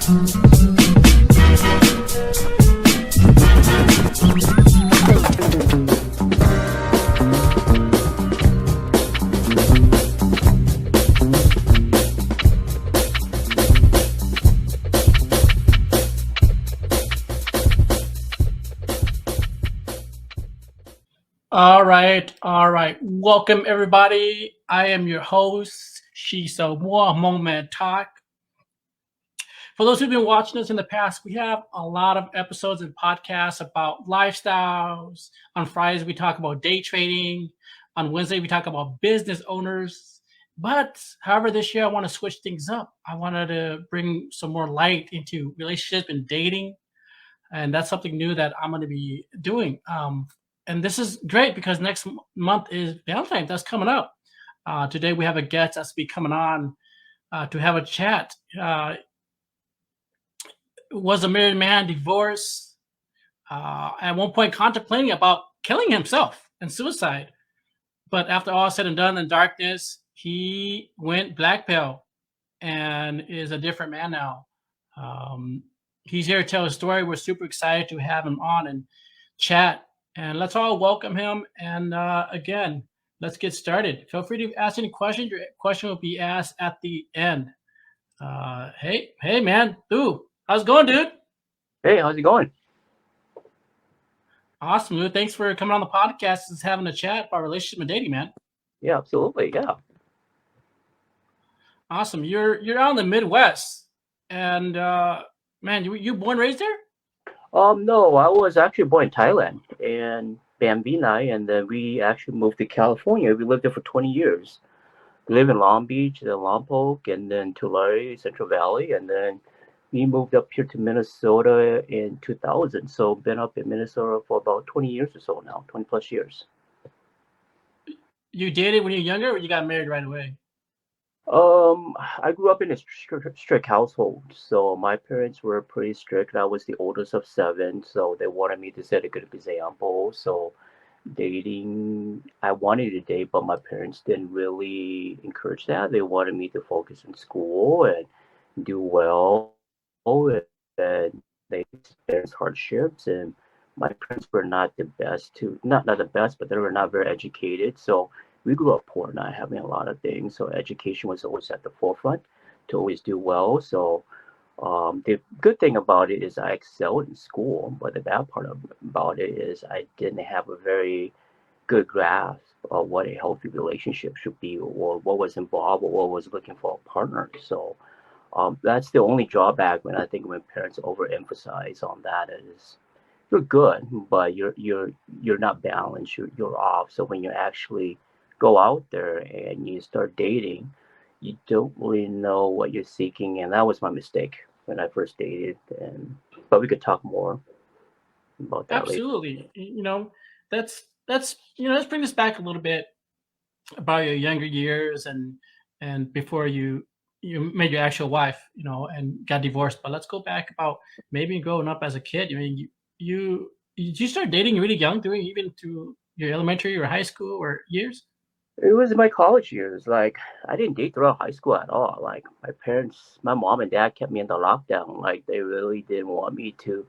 All right. Welcome everybody. I am your host, Shiso Moa Hmong Talk. For those who've been watching us in the past, we have a lot of episodes and podcasts about lifestyles. On Fridays, we talk about day trading. On Wednesday, we talk about business owners. But however, this year I want to switch things up. I wanted to bring some more light into relationships and dating. And that's something new that I'm going to be doing. And this is great because next month is Valentine's. That's coming up. Today we have a guest that's be coming on to have a chat. Was a married man, divorced, at one point contemplating about killing himself and suicide. But after all said and done in darkness, he went black pill and is a different man now. He's here to tell his story. We're super excited to have him on and chat. And let's all welcome him. And again, let's get started. Feel free to ask any questions. Your question will be asked at the end. Hey, man. Lou, how's it going, dude? Hey, how's it going? Awesome, Lou. Thanks for coming on the podcast and having a chat about relationship and dating, man. Yeah, absolutely. Yeah. Awesome. You're out in the Midwest. And man, you born raised there? No, I was actually born in Thailand and Bambina, and then we actually moved to California. We lived there for 20 years. We live in Long Beach, then Lompoc, and then Tulare, Central Valley, and then we moved up here to Minnesota in 2000. So been up in Minnesota for about 20 years or so now, 20 plus years. You dated when you were younger, or you got married right away? I grew up in a strict household, so my parents were pretty strict. I was the oldest of seven, so they wanted me to set a good example. So dating, I wanted to date, but my parents didn't really encourage that. They wanted me to focus in school and do well, and they experienced hardships. And my parents were not the best to, not the best, but they were not very educated. So we grew up poor, not having a lot of things. So education was always at the forefront to always do well. So the good thing about it is I excelled in school, but the bad part about it is I didn't have a very good grasp of what a healthy relationship should be or what was involved or what was looking for a partner. So that's the only drawback when I think when parents overemphasize on that is you're good, but you're not balanced. You're off. So when you actually go out there and you start dating, you don't really know what you're seeking, and that was my mistake when I first dated. And but we could talk more about that later. Absolutely. Let's bring this back a little bit about your younger years and before you met your actual wife, and got divorced. But let's go back about maybe growing up as a kid. I mean, you start dating really young, doing even through your elementary or high school or years? It was in my college years. Like I didn't date throughout high school at all. Like my parents, my mom and dad kept me in the lockdown. Like they really didn't want me to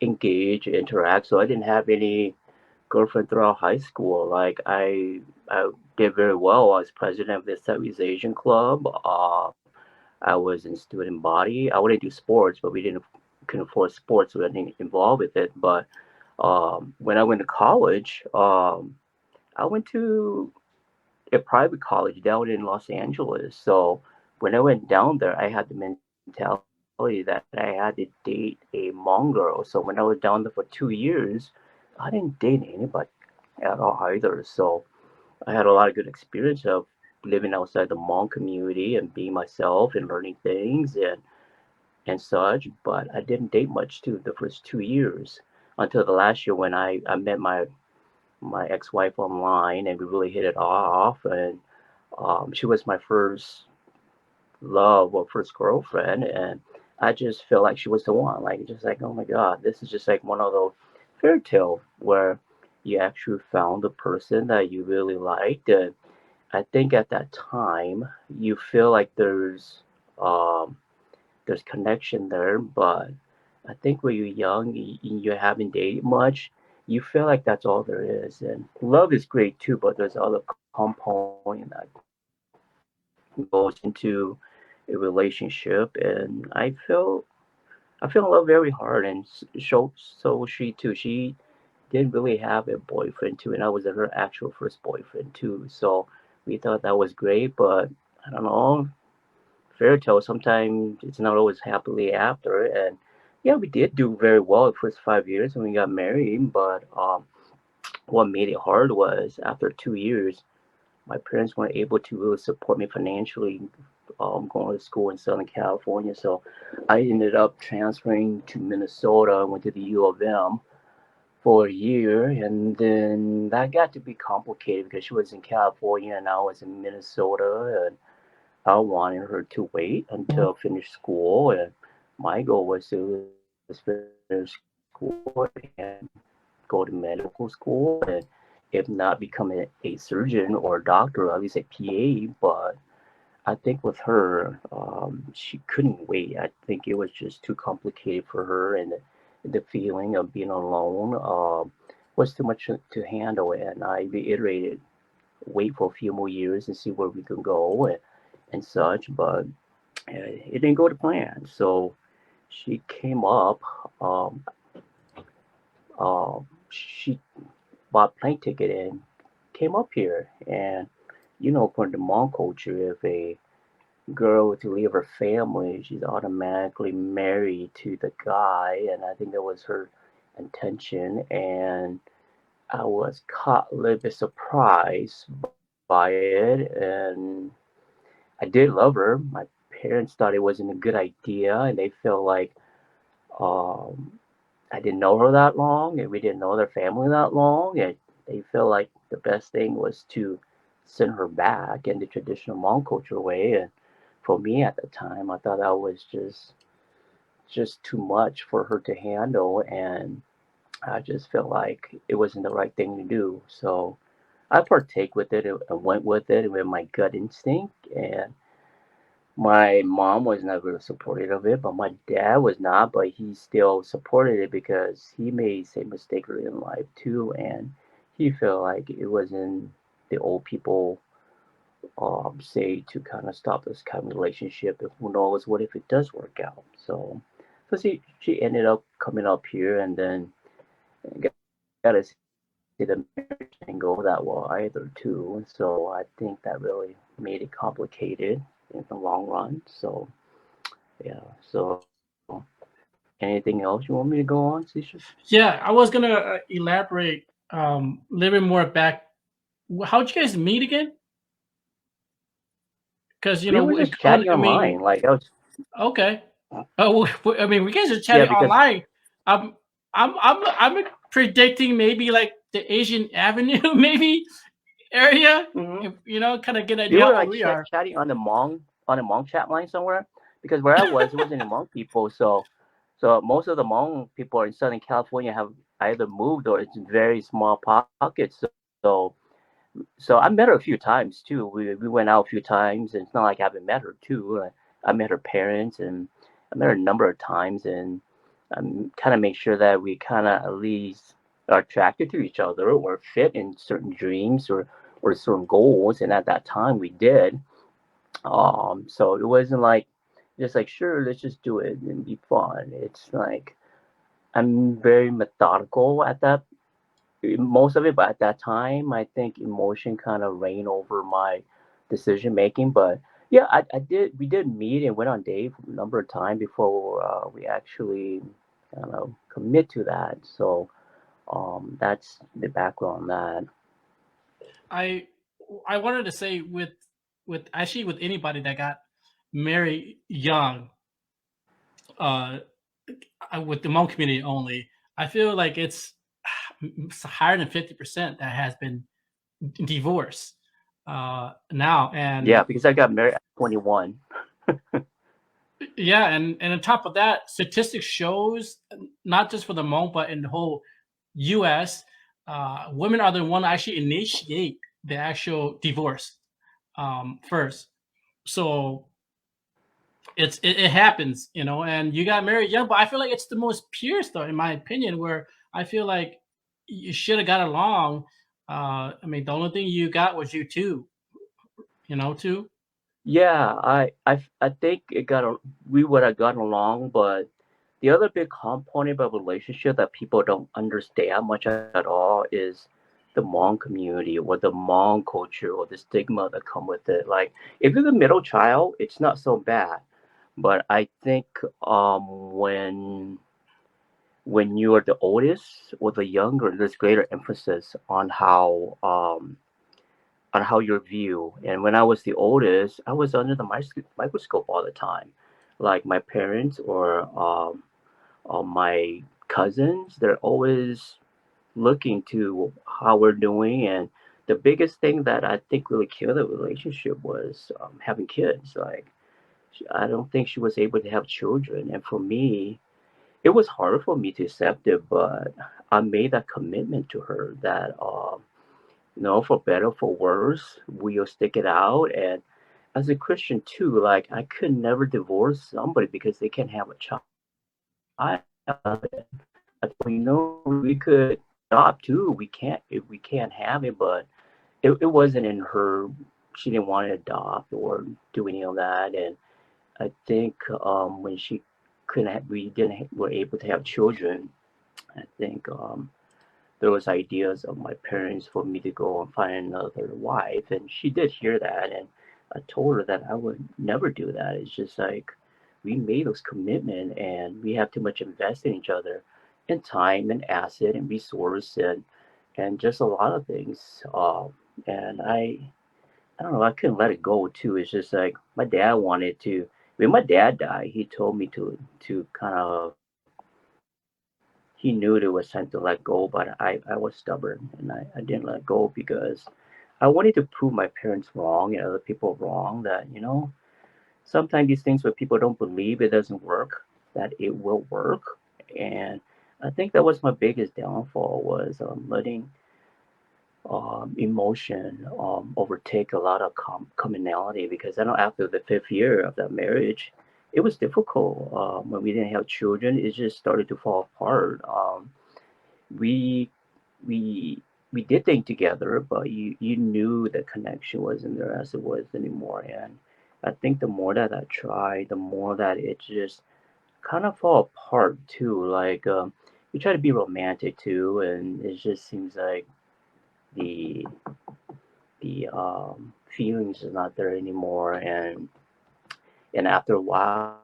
engage, interact. So I didn't have any girlfriend throughout high school. Like I did very well. I was president of the Southeast Asian Club. I was in student body. I wouldn't do sports, but we didn't couldn't afford sports, so I didn't involved with it. But when I went to college, I went to a private college down in Los Angeles. So when I went down there, I had the mentality that I had to date a Hmong girl. So when I was down there for 2 years, I didn't date anybody at all either. So I had a lot of good experience of living outside the Hmong community and being myself and learning things and such. But I didn't date much too the first 2 years until the last year when I met my ex-wife online and we really hit it off, and she was my first love or first girlfriend, and I just felt like she was the one, like just like, oh my god, this is just like one of those fairy tale where you actually found the person that you really liked. And I think at that time you feel like um there's connection there, but I think when you're young, you haven't dated much, you feel like that's all there is. And love is great too, but there's other component that goes into a relationship, and I feel love very hard, and so she too. She didn't really have a boyfriend too, and I was her actual first boyfriend too. So we thought that was great, but I don't know, fairy tale sometimes it's not always happily after. And yeah, we did do very well the first 5 years when we got married, but what made it hard was after 2 years, my parents weren't able to really support me financially, going to school in Southern California. So I ended up transferring to Minnesota. Went to the U of M for a year, and then that got to be complicated because she was in California and I was in Minnesota, and I wanted her to wait until finish school, and my goal was to just finish school and go to medical school, and if not become a surgeon or a doctor, at least a PA. But I think with her, she couldn't wait. I think it was just too complicated for her, and the feeling of being alone was too much to handle. And I reiterated, wait for a few more years and see where we can go, and such. But it didn't go to plan. So she came up. Um, she bought plane ticket and came up here. And according to Hmong culture, if a girl were to leave her family, she's automatically married to the guy. And I think that was her intention. And I was caught a little bit surprised by it. And I did love her. My parents thought it wasn't a good idea, and they felt like um, I didn't know her that long, and we didn't know their family that long, and they felt like the best thing was to send her back in the traditional Hmong culture way. And for me at the time, I thought that was just too much for her to handle, and I just felt like it wasn't the right thing to do. So I partake with it and went with it with my gut instinct. And my mom was not really supportive of it, but my dad was not. But he still supported it because he made the same mistake early in life too, and he felt like it wasn't the old people say to kind of stop this kind of relationship. And who knows what if it does work out? So she ended up coming up here, and then gotta say the marriage didn't go that well either too. And so I think that really made it complicated in the long run. So yeah. So anything else you want me to go on, Sisha? Yeah, I was gonna elaborate a little bit more back. How'd you guys meet again? Because We were just on, chatting I mean, online. Like I was, okay. Oh, I mean, we guys are yeah, chatting because online. I'm, I'm predicting maybe like the Asian Avenue, maybe area. mhm. If, kind of get an We idea were how old like we are. chatting on a Hmong chat line somewhere, because where I was, it wasn't a Hmong people. So most of the Hmong people in Southern California have either moved or it's in very small pockets. So I met her a few times too. We went out a few times, and it's not like I haven't met her too. I met her parents, and I met her a number of times, and kind of make sure that we kind of at least are attracted to each other or fit in certain dreams or certain goals. And at that time, we did. So it wasn't like just like sure, let's just do it and be fun. It's like I'm very methodical at that most of it, but at that time, I think emotion kind of reigned over my decision making. But yeah, I did. We did meet and went on date a number of times before we actually kind of commit to that. So that's the background on that. I, I wanted to say with actually with anybody that got married young, uh, with the Hmong community only, I feel like it's higher than 50% that has been divorced now. Yeah, And because I got married at 21. yeah, and on top of that, statistics shows not just for the Hmong but in the whole U.S., women are the one to actually initiate the actual divorce first. So it happens, and you got married young, but I feel like it's the most pure story, in my opinion, where I feel like you should have got along. I mean, the only thing you got was you two, too. Yeah, I think we would have gotten along, but the other big component of a relationship that people don't understand much at all is the Hmong community or the Hmong culture or the stigma that come with it. Like, if you're the middle child, it's not so bad. But I think when you are the oldest or the younger, there's greater emphasis on how you're viewed. And when I was the oldest, I was under the microscope all the time. Like my parents or my cousins, they're always looking to how we're doing. And the biggest thing that I think really killed the relationship was having kids. Like, I don't think she was able to have children. And for me, it was hard for me to accept it, but I made that commitment to her that, for better, for worse, we'll stick it out. And as a Christian too, like I could never divorce somebody because they can't have a child. I told her, we could adopt too. We can't if we can't have it, but it wasn't in her. She didn't want to adopt or do any of that. And I think when she couldn't, we didn't, were able to have children. I think there was ideas of my parents for me to go and find another wife, and she did hear that, and I told her that I would never do that. It's just like we made those commitment, and we have too much invest in each other, in time and asset and resource and just a lot of things. And I don't know, I couldn't let it go too. It's just like my dad wanted to. When my dad died, he told me to kind of he knew it was time to let go, but I was stubborn and I didn't let go because I wanted to prove my parents wrong and other people wrong that, sometimes these things where people don't believe it doesn't work, that it will work. And I think that was my biggest downfall was letting emotion overtake a lot of commonality because I know after the fifth year of that marriage, it was difficult. When we didn't have children, it just started to fall apart. We we we did things together, but you knew the connection wasn't there as it was anymore. And I think the more that I tried, the more that it just kind of fall apart too. Like we try to be romantic too, and it just seems like the the feelings is not there anymore. And after a while,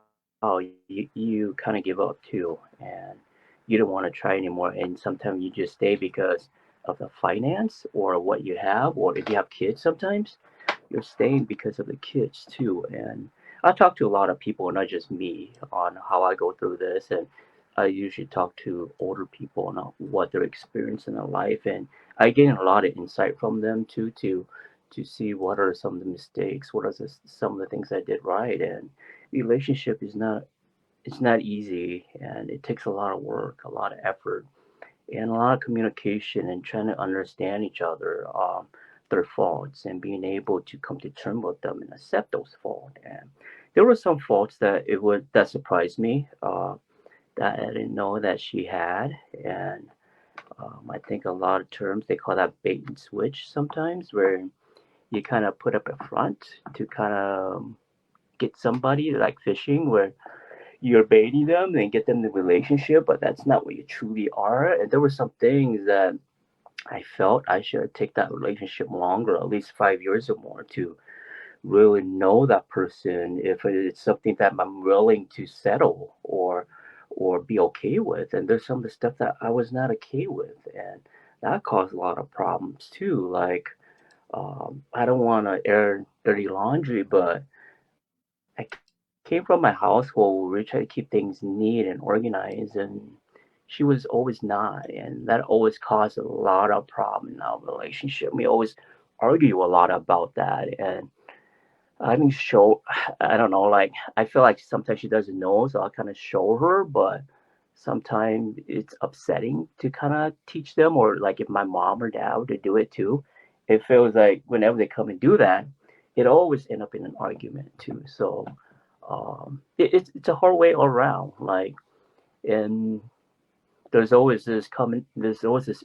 you kind of give up too, and you don't want to try anymore. And sometimes you just stay because of the finance or what you have, or if you have kids, sometimes you're staying because of the kids too. And I talk to a lot of people, not just me, on how I go through this. And I usually talk to older people on what they're experiencing in life, and I gain a lot of insight from them too to see what are some of the mistakes, what are some of the things I did right. And relationship is not it's not easy, and it takes a lot of work, a lot of effort, and a lot of communication and trying to understand each other, their faults, and being able to come to terms with them and accept those faults. And there were some faults that surprised me, that I didn't know that she had. And I think a lot of terms they call that bait and switch sometimes, where you kind of put up a front to kind of get somebody like fishing, where you're baiting them and get them the relationship, but that's not what you truly are. And there were some things that I felt I should take that relationship longer, at least 5 years or more, to really know that person if it's something that I'm willing to settle or be okay with. And there's some of the stuff that I was not okay with, and that caused a lot of problems too. Like I don't want to air dirty laundry, but I came from a household where we try to keep things neat and organized, and she was always not, and that always caused a lot of problem in our relationship. We always argue a lot about that, and I mean, show, I don't know, like I feel like sometimes she doesn't know, so I kind of show her, but sometimes it's upsetting to kind of teach them, or like if my mom or dad were to do it too, it feels like whenever they come and do that, it always end up in an argument too. So it's a hard way all around. Like, and there's always this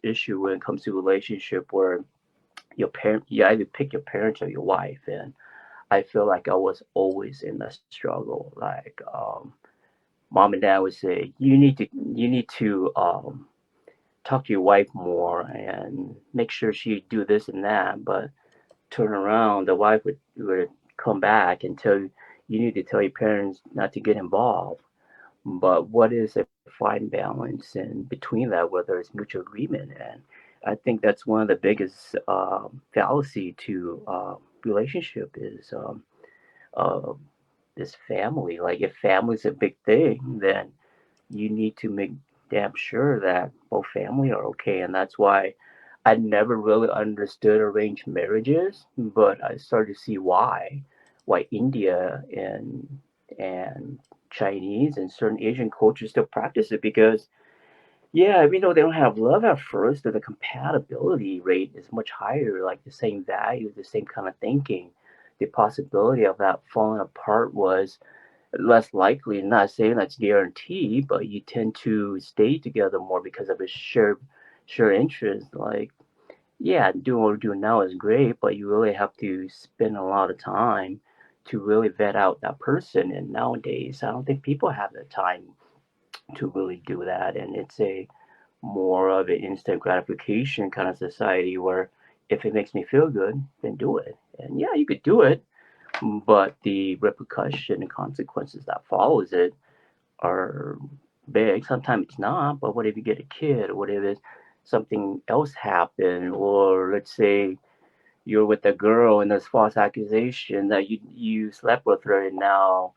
issue when it comes to relationship where you either pick your parents or your wife, and I feel like I was always in a struggle. Like, mom and dad would say, you need to talk to your wife more and make sure she do this and that. But turn around, the wife would come back and tell you, you need to tell your parents not to get involved. But what is a fine balance in between that, whether it's mutual agreement? And I think that's one of the biggest fallacy to relationship is uh, this family. Like, if family is a big thing, then you need to make damn sure that both family are okay. And that's why I never really understood arranged marriages, but I started to see why India and Chinese and certain Asian cultures still practice it, because yeah, even though they don't have love at first, the compatibility rate is much higher, like the same values, the same kind of thinking. The possibility of that falling apart was less likely. Not saying that's guaranteed, but you tend to stay together more because of a shared interest. Like, yeah, doing what we're doing now is great, but you really have to spend a lot of time to really vet out that person. And nowadays, I don't think people have the time to really do that. And it's a more of an instant gratification kind of society where if it makes me feel good, then do it. And yeah, you could do it, but the repercussion and consequences that follows it are big. Sometimes it's not, but what if you get a kid, or what if it's something else happen, or let's say you're with a girl and there's false accusation that you slept with her, and now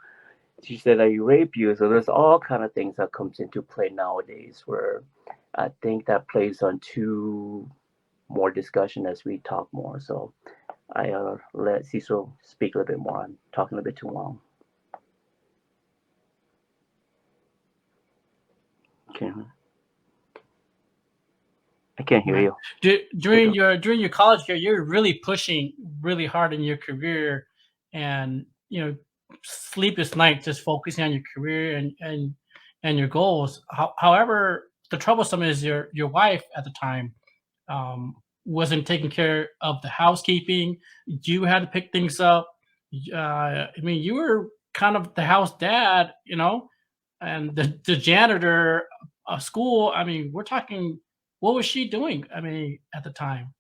she said that you raped you. So there's all kind of things that comes into play nowadays, where I think that plays on to more discussion as we talk more. So I let Cecil speak a little bit more. I'm talking a bit too long. Okay, I can't hear Right. you. During your college year, you're really pushing really hard in your career, and sleepless nights just focusing on your career and your goals. However, the troublesome is your wife at the time wasn't taking care of the housekeeping. You had to pick things up. I mean, you were kind of the house dad, and the janitor of school. I mean, we're talking. What was she doing? I mean, at the time.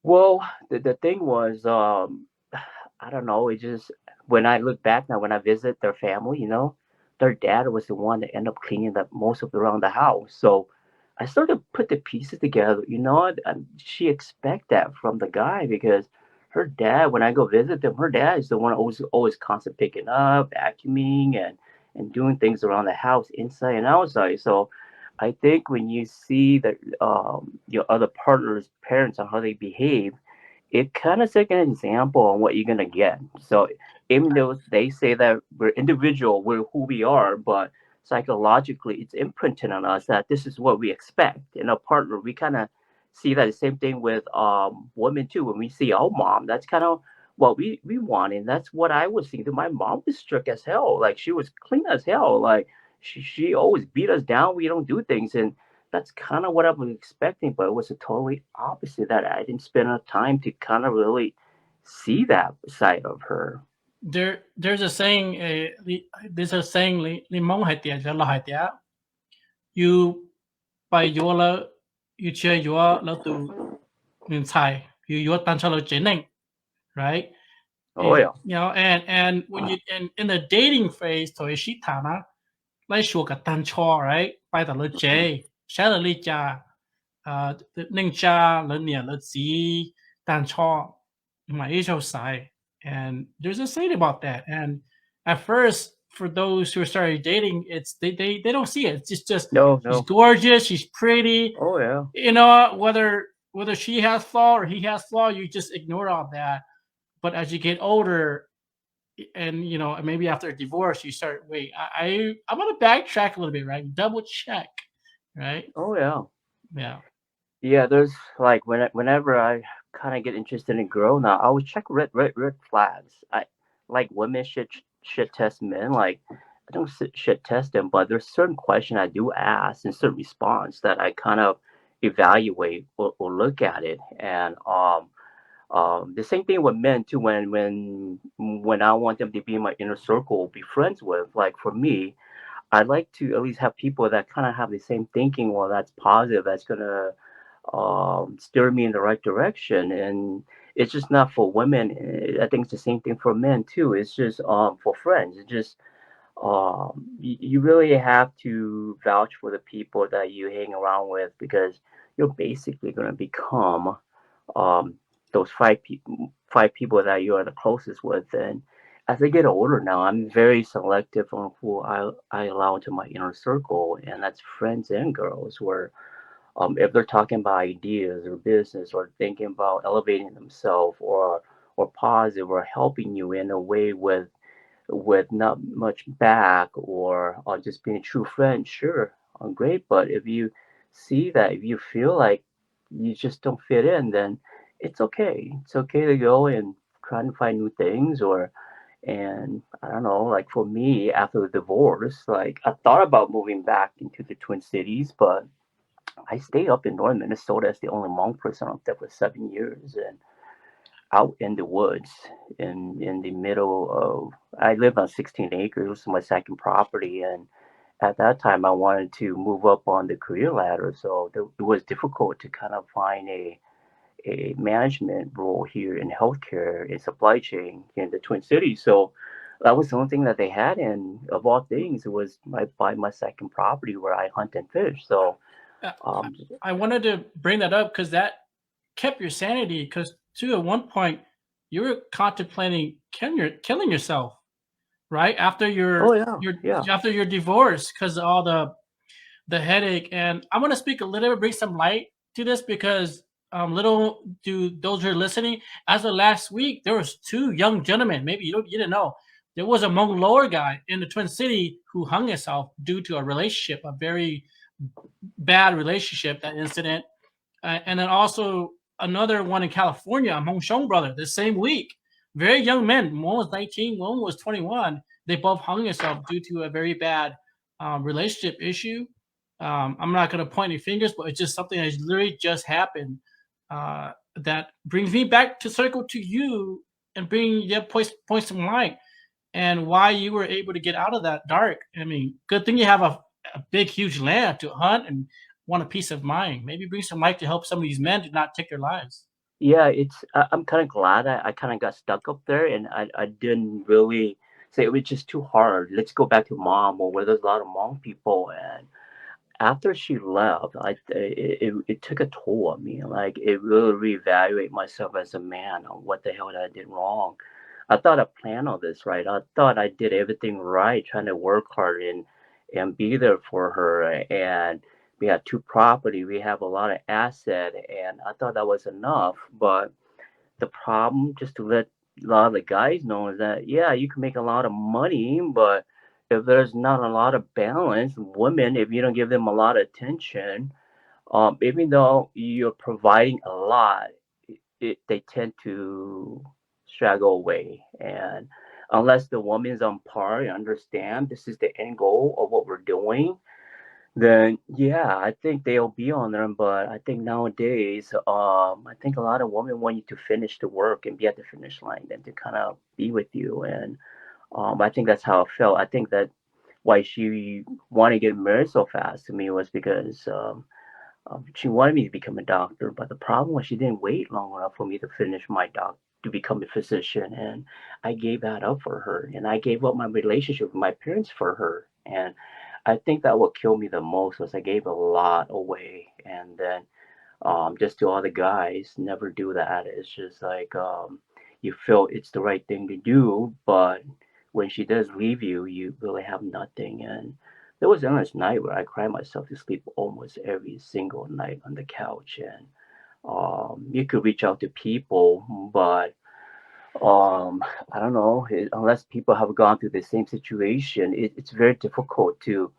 Well, the thing was, I don't know. It just, when I look back now, when I visit their family, their dad was the one that ended up cleaning the most of around the house. So I started to put the pieces together. And she expect that from the guy, because her dad, when I go visit them, her dad is the one always constant picking up, vacuuming, and doing things around the house, inside and outside. So I think when you see that your other partner's parents and how they behave, it kind of set an example on what you're gonna get. So even though they say that we're individual, we're who we are, but psychologically it's imprinted on us that this is what we expect in a partner. We kind of see that the same thing with women too. When we see our mom, that's kind of what we want, and that's what I was thinking. My mom was strict as hell. Like, she was clean as hell. Like, she always beat us down. We don't do things, and that's kind of what I was expecting, but it was a totally opposite, that I didn't spend enough time to kind of really see that side of her. There's a saying. There's a saying. Limong hai tia, jalo hai tia. You by your la, you share your la tu in Thai. You tan chalo jeneng, right? Oh yeah. And when you in the dating phase, to ishitana, like sure ka tan cho, right? By the lo j, share li ja, ning cha, le nia le zi, tan cho, my Asia side. And there's a saying about that. And at first, for those who are starting dating, it's they don't see it. It's just No, she's no. gorgeous, she's pretty. Oh yeah. Whether she has flaw or he has flaw, you just ignore all that. But as you get older, and maybe after a divorce, you start wait. I'm gonna backtrack a little bit, right? Double check, right? Oh yeah. Yeah. Yeah, there's like whenever I kind of get interested in girl now, I always check red flags. I like women should shit test men. Like I don't shit test them, but there's certain question I do ask and certain response that I kind of evaluate or look at it. And the same thing with men too. When I want them to be in my inner circle, be friends with. Like for me, I'd like to at least have people that kind of have the same thinking. Well, that's positive. That's gonna steer me in the right direction. And it's just not for women. I think it's the same thing for men too. It's just for friends. It's just you really have to vouch for the people that you hang around with because you're basically going to become um, those five people that you are the closest with. And as I get older now, I'm very selective on who I allow into my inner circle, and that's friends and girls. Where if they're talking about ideas or business or thinking about elevating themselves or positive or helping you in a way with not much back or just being a true friend, sure, great. But if you see that, if you feel like you just don't fit in, then it's okay. It's okay to go and try and find new things and I don't know, like for me after the divorce, like I thought about moving back into the Twin Cities, but I stayed up in northern Minnesota as the only Hmong person up there for 7 years and out in the woods in the middle of I live on 16 acres. It was my second property, and at that time I wanted to move up on the career ladder, so it was difficult to kind of find a management role here in healthcare in supply chain in the Twin Cities. So that was the only thing that they had, and of all things, it was my second property where I hunt and fish. So Uh, um, I wanted to bring that up because that kept your sanity. Because too, at one point, you were contemplating killing yourself, right after oh yeah, your yeah. after your divorce, because all the headache. And I'm gonna speak a little bit, bring some light to this because little do those who are listening, as of last week, there was two young gentlemen. Maybe you didn't know. There was a Hmong lower guy in the Twin City who hung himself due to a relationship, a very bad relationship, that incident. And then also another one in California, a Hmong Shong brother, the same week. Very young men. One was 19, one was 21. They both hung themselves due to a very bad relationship issue. I'm not going to point any fingers, but it's just something that literally just happened. That brings me back to circle to you and bring your points to light and why you were able to get out of that dark. I mean, good thing you have a big, huge land to hunt and want a peace of mind. Maybe bring some light to help some of these men to not take their lives. Yeah, I'm kind of glad I kind of got stuck up there and I didn't really say it was just too hard. Let's go back to mom or where there's a lot of mom people. And after she left, it took a toll on me. Like it really reevaluate myself as a man on what the hell that I did wrong. I thought I planned all this right. I thought I did everything right, trying to work hard and be there for her. And we had two property, we have a lot of asset, and I thought that was enough. But the problem, just to let a lot of the guys know, is that yeah, you can make a lot of money, but if there's not a lot of balance, women, if you don't give them a lot of attention, even though you're providing a lot, they tend to straggle away. And unless the woman's on par and understand this is the end goal of what we're doing, then yeah, I think they'll be on there. But I think nowadays, I think a lot of women want you to finish the work and be at the finish line than to kind of be with you. And I think that's how I felt. I think that why she wanted to get married so fast to me was because she wanted me to become a doctor. But the problem was she didn't wait long enough for me to finish my doc to become a physician, and I gave that up for her, and I gave up my relationship with my parents for her. And I think that what killed me the most was I gave a lot away, and then just to all the guys, never do that. It's just like you feel it's the right thing to do, but when she does leave you, you really have nothing. And there was a night where I cried myself to sleep almost every single night on the couch. And you could reach out to people, but I don't know, unless people have gone through the same situation, it's very difficult to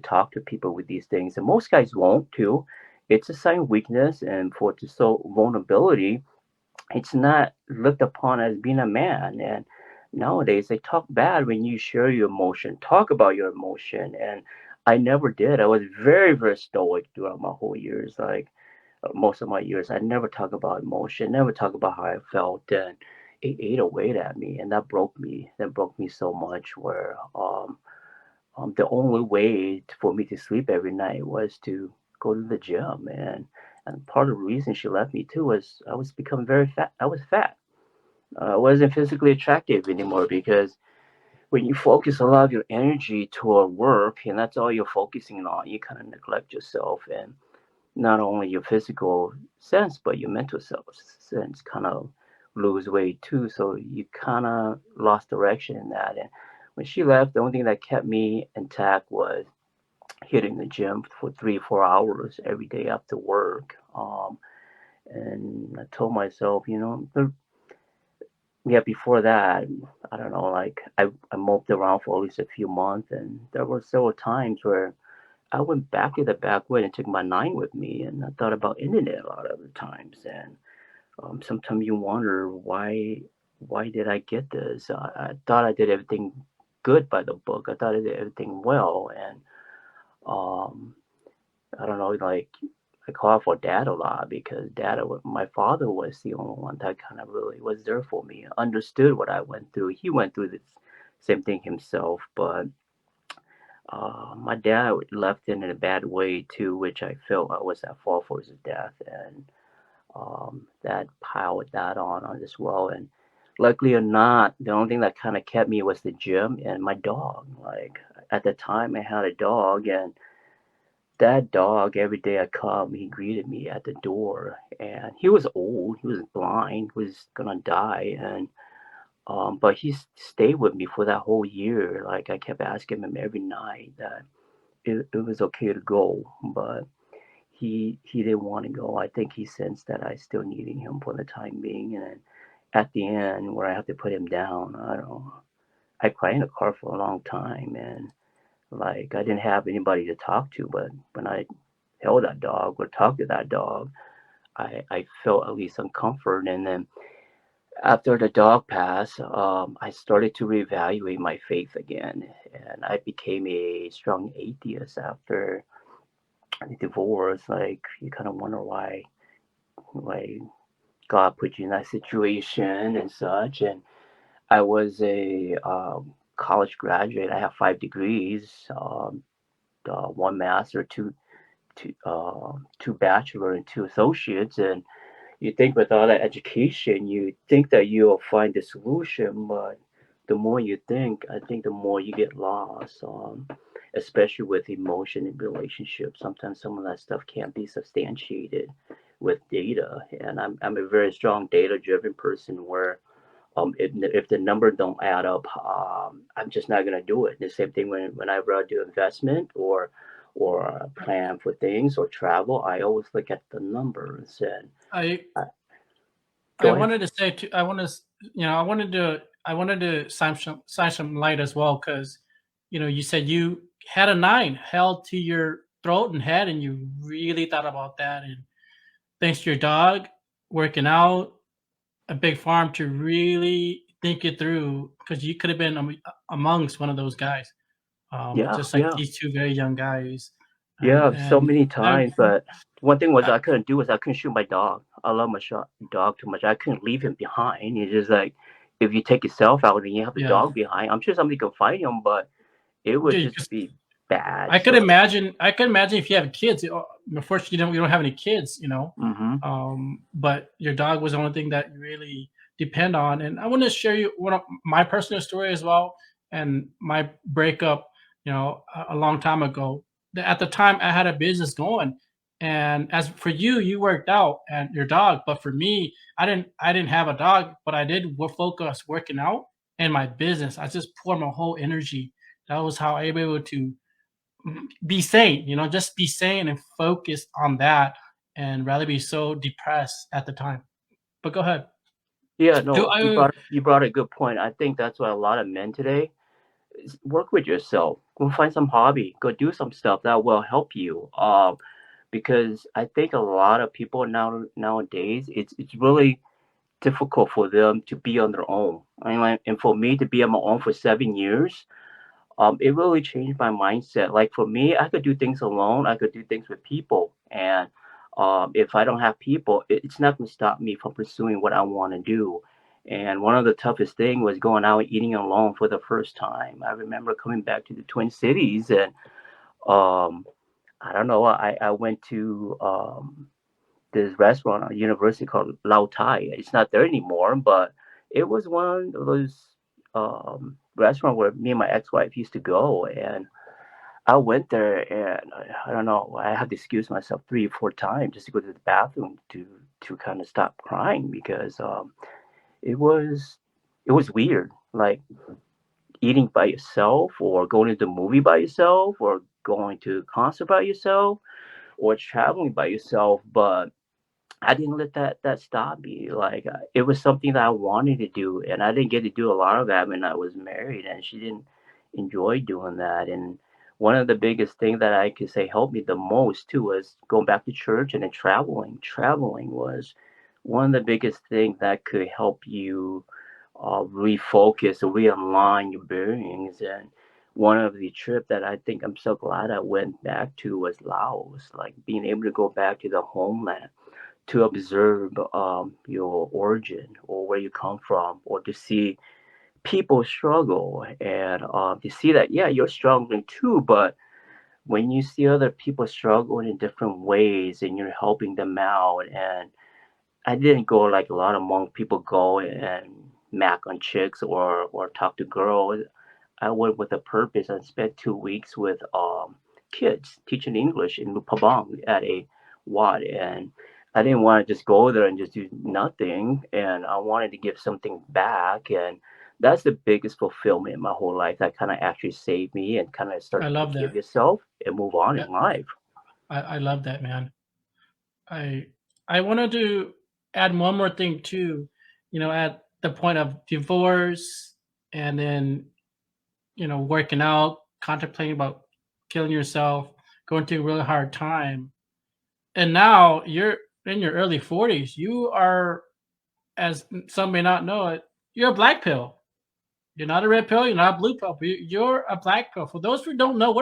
talk to people with these things, and most guys won't too. It's a sign of weakness, and for to show vulnerability, it's not looked upon as being a man. And nowadays they talk bad when you share your emotion, talk about your emotion, and I never did. I was very, very stoic throughout my whole years. Like most of my years, I never talk about emotion, never talk about how I felt, and it ate away at me, and that broke me. That broke me so much. Where the only way for me to sleep every night was to go to the gym, and part of the reason she left me too was I was becoming very fat. I was fat. I wasn't physically attractive anymore because when you focus a lot of your energy toward work and that's all you're focusing on, you kind of neglect yourself and not only your physical sense but your mental self sense kind of lose weight too. So you kind of lost direction in that. And when she left, the only thing that kept me intact was hitting the gym for 3 4 hours every day after work. And I told myself, yeah, before that, I don't know, like I moped around for at least a few months, and there were several times where I went back to the backwood and took my nine with me, and I thought about ending it a lot of the times. And sometimes you wonder why did I get this? I thought I did everything good by the book. I thought I did everything well, and um, I don't know, like I call for dad a lot because my father was the only one that kind of really was there for me, understood what I went through. He went through the same thing himself, but my dad left in a bad way too, which I felt I was at fault for his death, and that piled that on as well. And luckily or not, the only thing that kind of kept me was the gym and my dog. Like at the time, I had a dog, and that dog, every day I come, he greeted me at the door, and he was old, he was blind, he was gonna die, and but he stayed with me for that whole year. Like I kept asking him every night that it was okay to go, but he didn't want to go. I think he sensed that I still needed him for the time being, and at the end, where I have to put him down, I don't know. I cried in the car for a long time, and like I didn't have anybody to talk to, but when I held that dog or talked to that dog, I felt at least some comfort. And then after the dog passed, I started to reevaluate my faith again, and I became a strong atheist after the divorce. Like you kind of wonder why God put you in that situation and such. And I was a college graduate. I have 5 degrees, one master, two bachelor and two associates, and you think with all that education, you think that you'll find the solution, but the more you think, I think the more you get lost, especially with emotion and relationships. Sometimes some of that stuff can't be substantiated with data, and I'm a very strong data driven person where if the number don't add up, I'm just not gonna do it. The same thing whenever I do investment or plan for things or travel, I always look at the numbers and I I, I go ahead. wanted to say to I want to I wanted to shine some light as well because you said you had a nine held to your throat and head and you really thought about that and thanks to your dog working out a big farm to really think it through because you could have been amongst one of those guys, Yeah, just like yeah, these two very young guys, yeah, so and many I, times. But one thing was I I couldn't do is I couldn't shoot my dog. I love my dog too much. I couldn't leave him behind. It's just like if you take yourself out and you have the yeah, dog behind, I'm sure somebody can find him, but it would dude, just 'cause be bad. I could So, imagine. I could imagine if you have kids. Unfortunately, you don't have any kids, hmm, But your dog was the only thing that you really depend on. And I want to share you one of my personal story as well, and my breakup. A long time ago. At the time, I had a business going, and as for you, you worked out and your dog. But for me, I didn't. I didn't have a dog, but I did focus working out and my business. I just poured my whole energy. That was how I was able to be sane, just be sane and focused on that and rather be so depressed at the time. But go ahead. yeah, Do no, you I brought a good point. I think that's why a lot of men today work with yourself. Go find some hobby. Go do some stuff that will help you. Because I think a lot of people nowadays, it's really difficult for them to be on their own. And for me to be on my own for 7 years, it really changed my mindset. Like for me, I could do things alone. I could do things with people, and if I don't have people, it's not going to stop me from pursuing what I want to do. And one of the toughest thing was going out and eating alone for the first time. I remember coming back to the Twin Cities, and um, I don't know. I went to this restaurant at university called Lao Thai. It's not there anymore, but it was one of those restaurant where me and my ex-wife used to go. And I went there, and I don't know, I had to excuse myself 3 or 4 times just to go to the bathroom to kind of stop crying, because it was it was weird, like eating by yourself, or going to the movie by yourself, or going to a concert by yourself, or traveling by yourself. But I didn't let that stop me. Like it was something that I wanted to do, and I didn't get to do a lot of that when I was married, and she didn't enjoy doing that. And one of the biggest things that I could say helped me the most too was going back to church and then traveling. Traveling was one of the biggest things that could help you refocus or realign your bearings. And one of the trip that I think I'm so glad I went back to was Laos, like being able to go back to the homeland to observe your origin or where you come from, or to see people struggle, and to see that, yeah, you're struggling too, but when you see other people struggling in different ways and you're helping them out. And I didn't go like a lot of Hmong people go and mac on chicks or talk to girls. I went with a purpose and spent 2 weeks with kids teaching English in Lupabang at a Wat. And I didn't want to just go there and just do nothing. And I wanted to give something back. And that's the biggest fulfillment in my whole life. That kind of actually saved me and kind of I start to love take care of that. yourself and move on Yeah, in life. I love that, man. I I wanted to add one more thing too. At the point of divorce, and then working out, contemplating about killing yourself, going through a really hard time, and now you're in your early 40s. You are, as some may not know it, you're a black pill. You're not a red pill. You're not a blue pill. But you're a black pill. For those who don't know,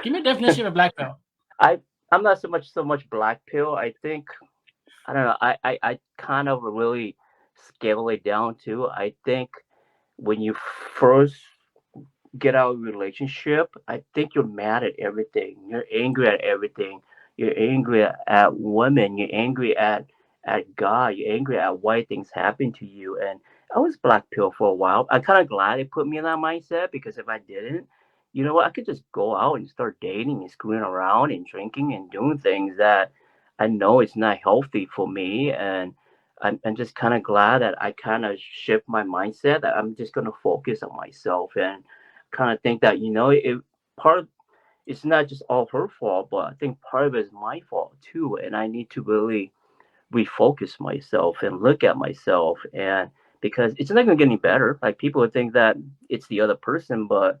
give me a definition of a black pill. I I'm not so much black pill. I think I don't know. I kind of really scale it down too. I think when you first get out of a relationship, I think you're mad at everything. You're angry at everything. You're angry at women. You're angry at God. You're angry at why things happen to you. And I was black pill for a while. I'm kind of glad it put me in that mindset, because if I didn't, you know what, I could just go out and start dating and screwing around and drinking and doing things that I know it's not healthy for me. And I'm just kind of glad that I kind of shift my mindset, that I'm just going to focus on myself, and kind of think that, it part of, it's not just all her fault, but I think part of it is my fault too, and I need to really refocus myself and look at myself. And because it's not going to get any better, like people would think that it's the other person, but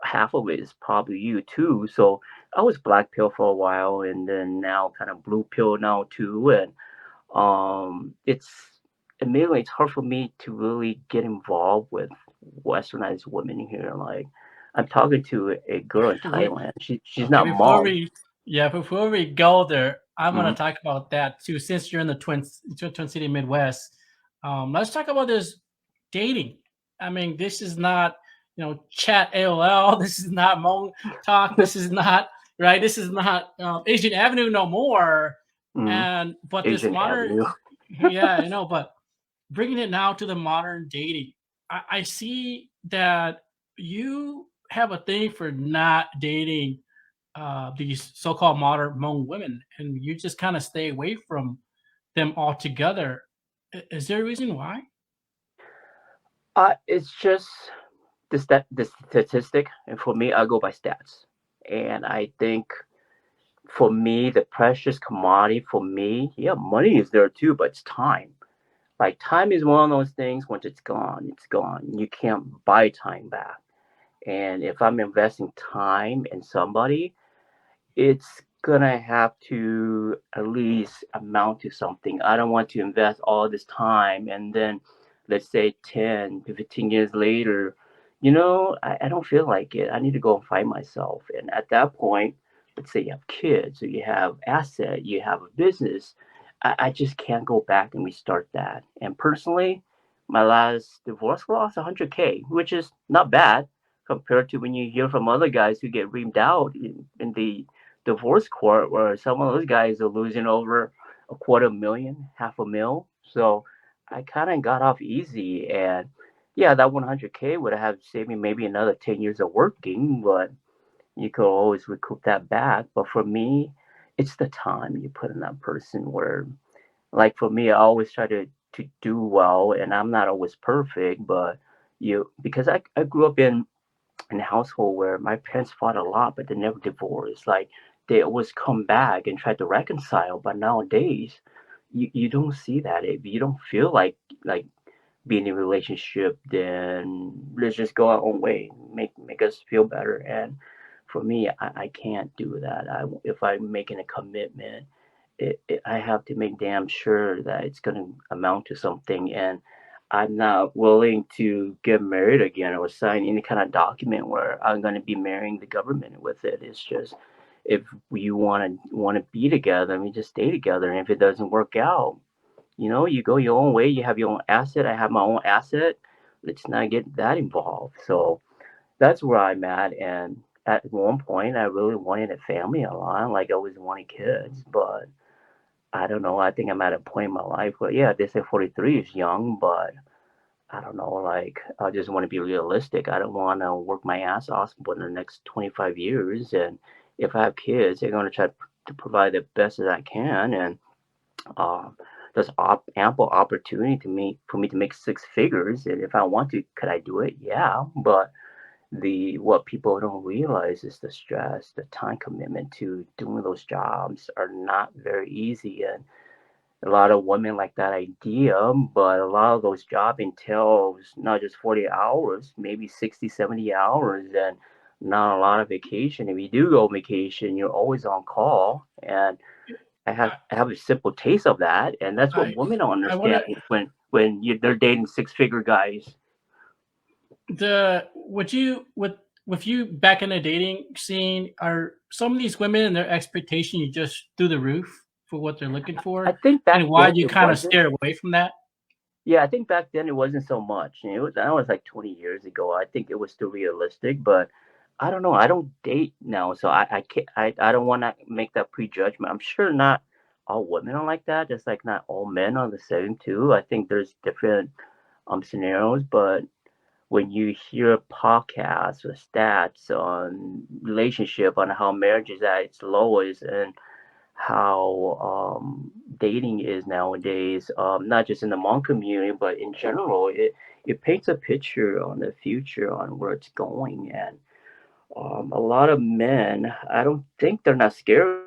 half of it is probably you too. So I was black pill for a while, and then now kind of blue pill now too. And it's admittedly it's hard for me to really get involved with westernized women here. Like I'm talking to a girl in Wait, Thailand. She's okay, not Hmong. before we go there, I'm gonna Mhm. talk about that too. Since you're in the Twin City Midwest, let's talk about this dating. I mean, this is not chat AOL. This is not Hmong talk. This is not right. This is not Asian Avenue no more. Mhm. And but this Asian modern, Avenue. yeah, but bringing it now to the modern dating, I see that you have a thing for not dating these so-called modern Hmong women, and you just kind of stay away from them altogether. Is there a reason why? It's just the statistic, and for me, I go by stats. And I think for me, the precious commodity for me, yeah, money is there too, but it's time. Like time is one of those things. Once it's gone, it's gone. You can't buy time back. And if I'm investing time in somebody, it's gonna have to at least amount to something. I don't want to invest all this time and then let's say 10 to 15 years later, I don't feel like it. I need to go and find myself. And at that point, let's say you have kids or you have asset, you have a business. I just can't go back and restart that. And personally, my last divorce lost 100K, which is not bad compared to when you hear from other guys who get reamed out in the divorce court where some of those guys are losing over a quarter million, half a mil. So I kind of got off easy. And yeah, that 100K would have saved me maybe another 10 years of working, but you could always recoup that back. But for me, it's the time you put in that person where, like for me, I always try to do well, and I'm not always perfect, but because I grew up in a household where my parents fought a lot, but they never divorced. Like they always come back and try to reconcile. But nowadays, you don't see that. If you don't feel like being in a relationship, then let's just go our own way, make us feel better. And for me, I can't do that. If I'm making a commitment, I have to make damn sure that it's going to amount to something. And I'm not willing to get married again or sign any kind of document where I'm going to be marrying the government with it. It's just if you want to be together, I mean, just stay together. And if it doesn't work out, you go your own way. You have your own asset. I have my own asset. Let's not get that involved. So that's where I'm at. And at one point, I really wanted a family a lot. Like I always wanted kids, but I don't know. I think I'm at a point in my life where, yeah, they say 43 is young, but I don't know. Like, I just want to be realistic. I don't want to work my ass off for the next 25 years. And if I have kids, they're going to try to provide the best that I can. And um, there's ample opportunity for me to make six figures. And if I want to, could I do it? Yeah. But what people don't realize is the stress, the time commitment to doing those jobs are not very easy. And a lot of women like that idea, but a lot of those jobs entails not just 40 hours, maybe 60, 70 hours, and not a lot of vacation. If you do go on vacation, you're always on call. And I I have a simple taste of that. And that's what I, women don't I want understand to they're dating six-figure guys. the with you back in the dating scene. Are some of these women and their expectation you just through the roof for what they're looking I for, think back and why then you it kind of wasn't. steer away from that? Yeah, I think back then it wasn't so much. That was like 20 years ago. I think it was still realistic, but I don't know. I don't date now, so I can't. I don't want to make that prejudgment. I'm sure not all women are like that, just like not all men are the same too. I think there's different scenarios, but when you hear podcasts or stats on relationship on how marriage is at its lowest and how dating is nowadays, not just in the Hmong community, but in general. It paints a picture on the future, on where it's going. And a lot of men, I don't think they're not scared.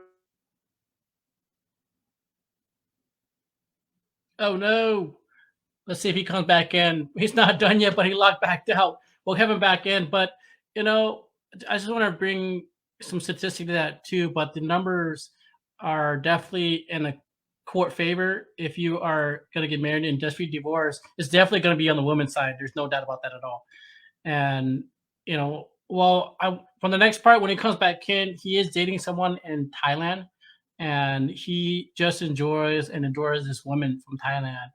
Oh no. Let's see if he comes back in. He's not done yet, but he locked back out. We'll have him back in. But you know, I just want to bring some statistic to that too. But the numbers are definitely in the court favor. If you are going to get married and just be divorced, it's definitely going to be on the woman's side. There's no doubt about that at all. And well, from the next part when he comes back in, he is dating someone in Thailand, and he just enjoys and adores this woman from Thailand.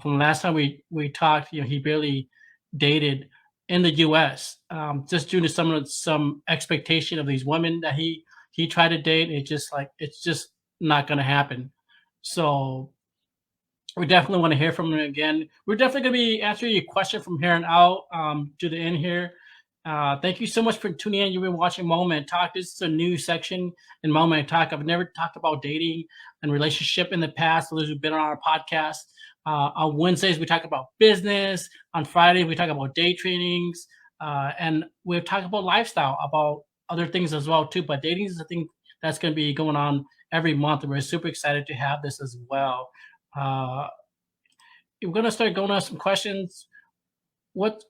From the last time we talked, he barely dated in the U.S. Just due to some expectation of these women that he tried to date. It's just not going to happen. So we definitely want to hear from him again. We're definitely going to be answering your question from here on out to the end here. Thank you so much for tuning in. You've been watching Moment Talk. This is a new section in Moment Talk. I've never talked about dating and relationship in the past. For those who've been on our podcast, on Wednesdays we talk about business. On Friday we talk about day trainings, and we've talked about lifestyle, about other things as well too. But dating is a thing that's going to be going on every month, and we're super excited to have this as well. Uh, we're gonna start going on some questions. What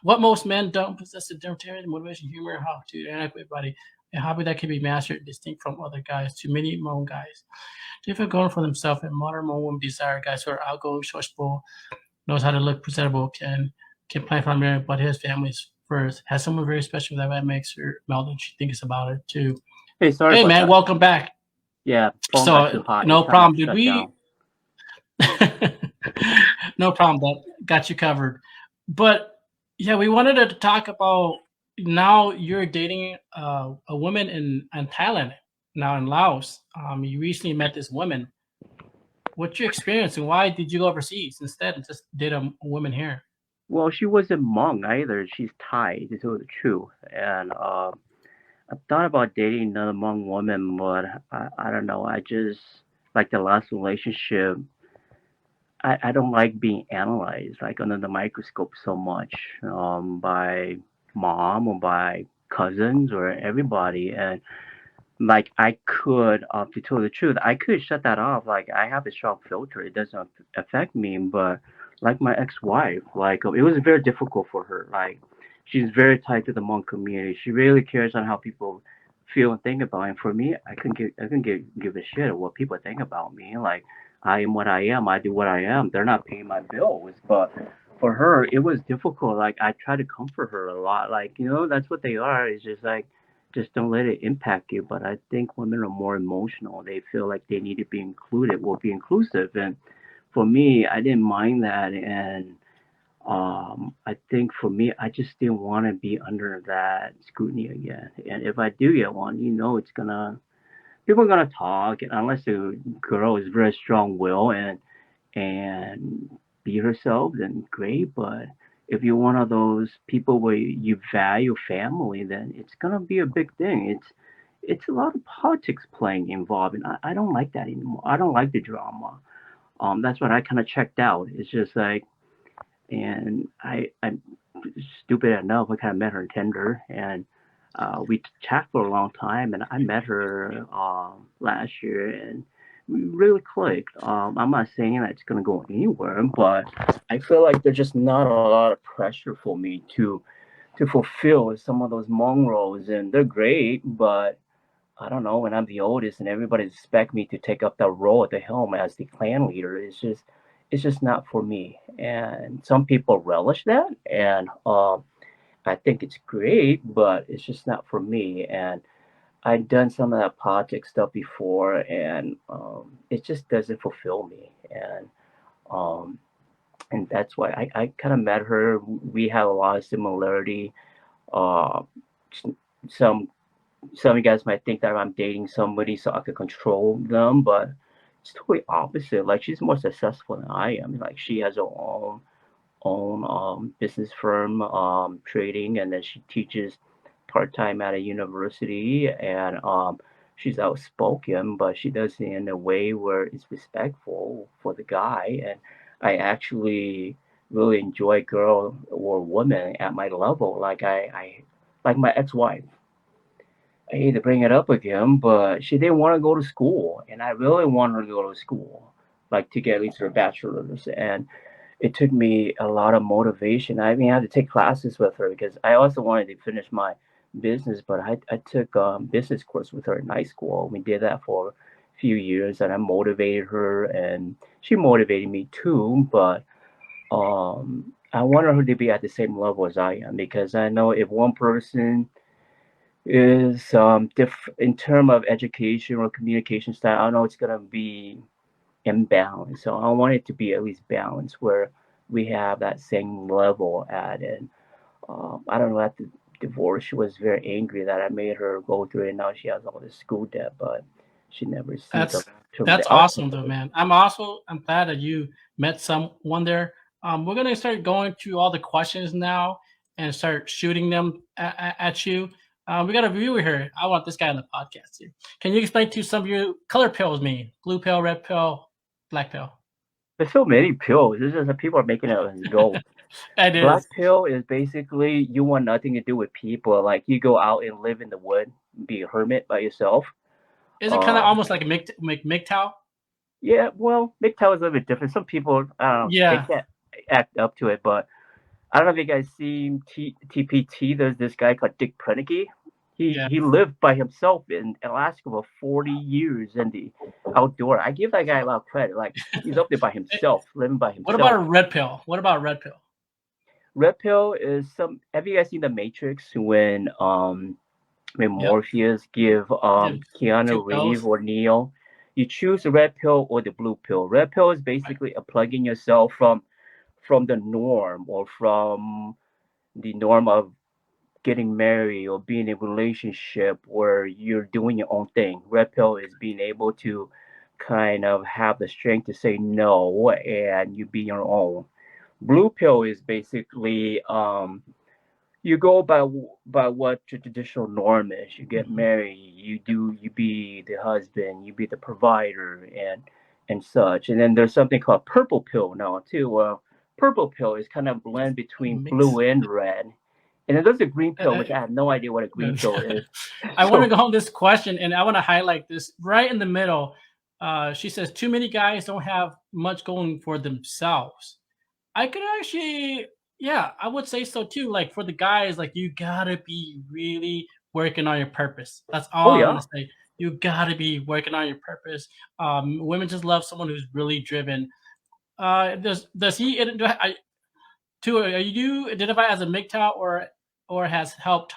What most men don't possess the determination, motivation, humor, how to interact with everybody. A hobby that can be mastered, distinct from other guys. To many Hmong guys, different going for themselves, and modern Hmong women desire guys who are outgoing, sociable, knows how to look presentable, can plan for marriage, but his family's first. Has someone very special that makes her melt, and she thinks about it too. Hey, sorry Hey about man, that. welcome back. Yeah, phone got too So hot. It no kind of problem. Did shut down. we? No problem. That got you covered. But yeah, we wanted to talk about now you're dating a woman in Thailand, now in Laos. You recently met this woman. What's your experience and why did you go overseas instead and just date a woman here? Well, she wasn't Hmong either. She's Thai, to tell the truth. And I thought about dating another Hmong woman, but I don't know. I just like the last relationship. I don't like being analyzed like under the microscope so much by mom or by cousins or everybody. And like I could, to tell the truth, I could shut that off. Like I have a strong filter; it doesn't affect me. But like my ex-wife, like it was very difficult for her. Like she's very tied to the Hmong community. She really cares on how people feel and think about. And for me, I can give a shit of what people think about me. Like I am what I am. I do what I am. They're not paying my bills, but for her, it was difficult. Like I try to comfort her a lot. Like that's what they are. It's just like just don't let it impact you. But I think women are more emotional. They feel like they need to be included, will be inclusive. And for me, I didn't mind that. And I think for me, I just didn't want to be under that scrutiny again. And if I do get one, it's gonna people are gonna talk, and unless the girl is very strong will and be herself, then great. But if you're one of those people where you value family, then it's gonna be a big thing. It's a lot of politics playing involved, and I don't like that anymore. I don't like the drama. That's what I kind of checked out. It's just like, and I'm stupid enough. I kind of met her on Tinder, and we chat for a long time. And I met her last year, and we really clicked. I'm not saying that it's gonna go anywhere, but I feel like there's just not a lot of pressure for me to fulfill some of those Hmong roles, and they're great, but I don't know, when I'm the oldest and everybody expect me to take up that role at the helm as the clan leader, it's just not for me. And some people relish that, and I think it's great, but it's just not for me. And I've done some of that politics stuff before, and it just doesn't fulfill me. Um, and that's why I kind of met her. We have a lot of similarity. Uh, some some of you guys might think that I'm dating somebody so I could control them, but it's totally opposite. Like she's more successful than I am. Like she has her own business firm, trading, and then she teaches part time at a university, and she's outspoken, but she does it in a way where it's respectful for the guy. And I actually really enjoy girl or woman at my level. I like my ex-wife. I hate to bring it up again, but she didn't want to go to school, and I really wanted her to go to school, like to get at least her bachelor's. And it took me a lot of motivation. I mean, I had to take classes with her because I also wanted to finish my business, but I took business course with her in high school. We did that for a few years, and I motivated her, and she motivated me too. But I wanted her to be at the same level as I am because I know if one person is in term of education or communication style, I know it's gonna be imbalanced. So I want it to be at least balanced where we have that same level at it. I don't know, at the divorce, she was very angry that I made her go through it. Now she has all this school debt, but she never sees the That's term of that's the outcome awesome of though, it. man. I'm glad that you met someone there. We're gonna start going through all the questions now and start shooting them at you. We got a viewer here. I want this guy on the podcast here. Can you explain to some of your color pills mean? Blue pill, red pill, black pill. There's so many pills. It's just that people are making it as gold. It Black is. pill is basically you want nothing to do with people. Like you go out and live in the wood, be a hermit by yourself. Is it kind of Um, almost like a MGTOW? yeah, well, MGTOW is a little bit different. Some people, they Yeah. can't act up to it, but I don't know if you guys seen TPT. There's this guy called Dick Prenicky. Yeah. He lived by himself in Alaska for 40 years in the outdoor. I give that guy a lot of credit. Like he's up there by Eh, himself, living by what about himself. a red pill? What about red pill? Red pill is some. Have you guys seen The Matrix when Yep. Morpheus give The two Keanu Reeves pills. or Neo? You choose the red pill or the blue pill. Red pill is Right. basically unplugging yourself from the norm or from the norm of getting married or being in a relationship where you're doing your own thing. Red pill is being able to kind of have the strength to say no and you be your own. Blue pill is basically you go by what your traditional norm is. You get Mhm. married, you be the husband, you be the provider and such. And then there's something called purple pill now too. Purple pill is kind of blend between Mix. blue and red. And then there's a green Uh, pill, uh, which I have no idea what a green no. pill is. I want to So, go on this question, and I want to highlight this right in the middle. She says too many guys don't have much going for themselves. I could actually, yeah, I would say so too. Like for the guys, like you gotta be really working on your purpose. That's oh all I'm yeah, gonna say. You gotta be working on your purpose. Women just love someone who's really driven. Does he? Too, are you identify as a MGTOW or has help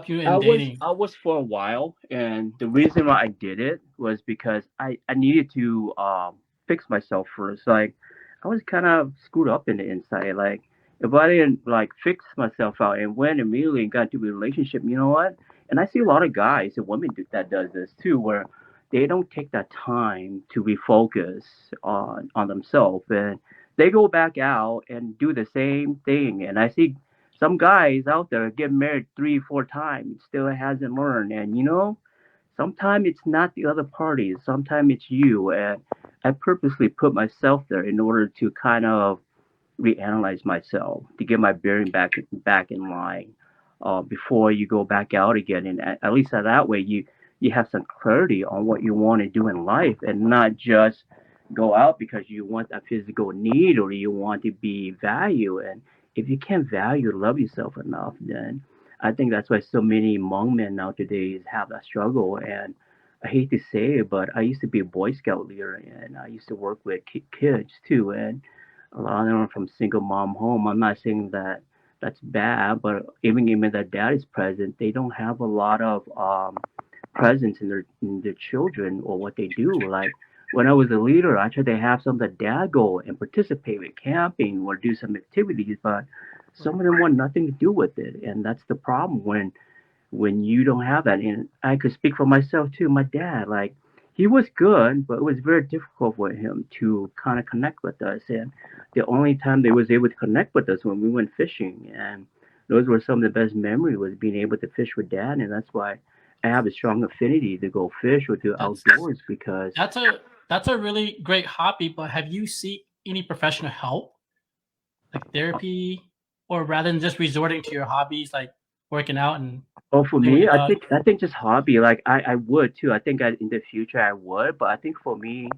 you in dating? I was for a while, and the reason why I did it was because I needed to fix myself first. Like I was kind of screwed up in the inside. Like if I didn't like fix myself out and went immediately and got into a relationship, you know what? And I see a lot of guys and women that does this too, where they don't take that time to refocus on themselves, and they go back out and do the same thing. And I see some guys out there get married 3 4 times still hasn't learned, and sometimes it's not the other party, sometimes it's you. And I purposely put myself there in order to kind of reanalyze myself to get my bearing back in line before you go back out again. And at least that way you have some clarity on what you want to do in life and not just go out because you want a physical need or you want to be valued. And if you can't value love yourself enough, then I think that's why so many Hmong men nowadays have that struggle. And I hate to say it, but I used to be a Boy Scout leader and I used to work with kids too. And a lot of them are from single mom home. I'm not saying that that's bad, but even their dad is present, they don't have a lot of presence in their children or what they do. Like when I was a leader, I tried to have some of the dad go and participate with camping or do some activities, but some Right. of them want nothing to do with it, and that's the problem when you don't have that. And I could speak for myself too. My dad, like, he was good, but it was very difficult for him to kind of connect with us. And the only time they was able to connect with us when we went fishing, and those were some of the best memory was being able to fish with dad. And that's why I have a strong affinity to go fish or to That's outdoors because that's a that's a really great hobby. But have you seek any professional help, like therapy, or rather than just resorting to your hobbies, like working out and oh, for playing with me, your dog? I think just hobby. Like I would too. I think in the future I would, but I think for me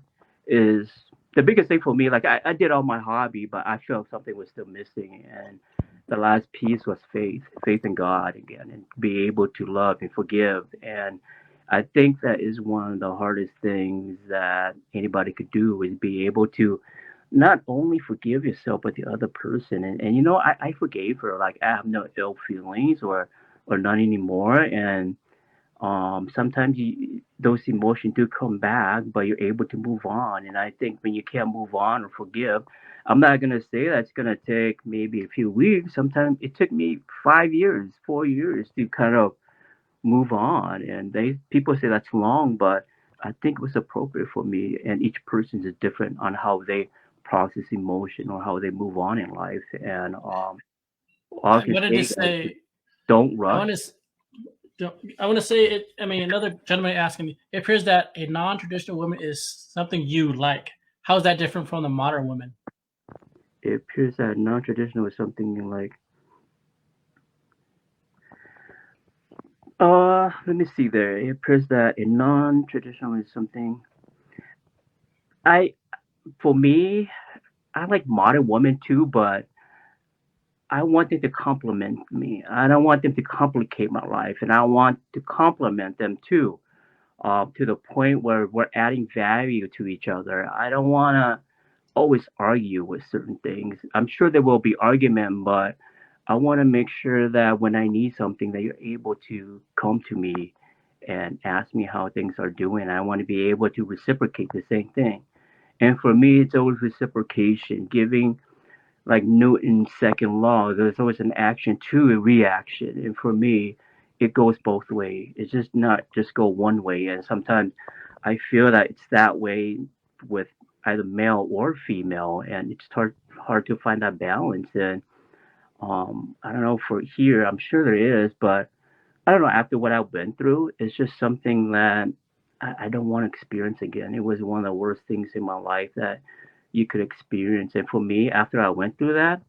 is the biggest thing for me. Like I did all my hobby, but I felt something was still missing, and the last piece was faith in God again, and be able to love and forgive. And I think that is one of the hardest things that anybody could do is be able to not only forgive yourself but the other person. And I forgave her. Like I have no ill feelings or none anymore. And sometimes those emotions do come back, but you're able to move on. And I think when you can't move on or forgive, I'm not gonna say that's gonna take maybe a few weeks. Sometimes it took me 5 years, 4 years to kind of move on. And people say that's long, but I think it was appropriate for me. And each person is different on how they process emotion or how they move on in life. And all I I can wanted to say is say, don't I rush. want to. I want to say it. I mean, another gentleman asking me. It appears that a non-traditional woman is something you like. How is that different from the modern woman? It appears that non-traditional is something like let me see there. It appears that a non-traditional is something I for me I like modern women too, but I want them to compliment me. I don't want them to complicate my life, and I want to compliment them too, to the point where we're adding value to each other. I don't want to always argue with certain things. I'm sure there will be argument, but I want to make sure that when I need something, that you're able to come to me and ask me how things are doing. I want to be able to reciprocate the same thing. And for me, it's always reciprocation, giving like Newton's second law. There's always an action to a reaction, and for me, it goes both ways. It's just not just go one way. And sometimes I feel that it's that way with either male or female, and it's hard to find that balance. And I don't know for here. I'm sure there is, but I don't know. After what I've been through, it's just something that I don't want to experience again. It was one of the worst things in my life that you could experience. And for me, after I went through that,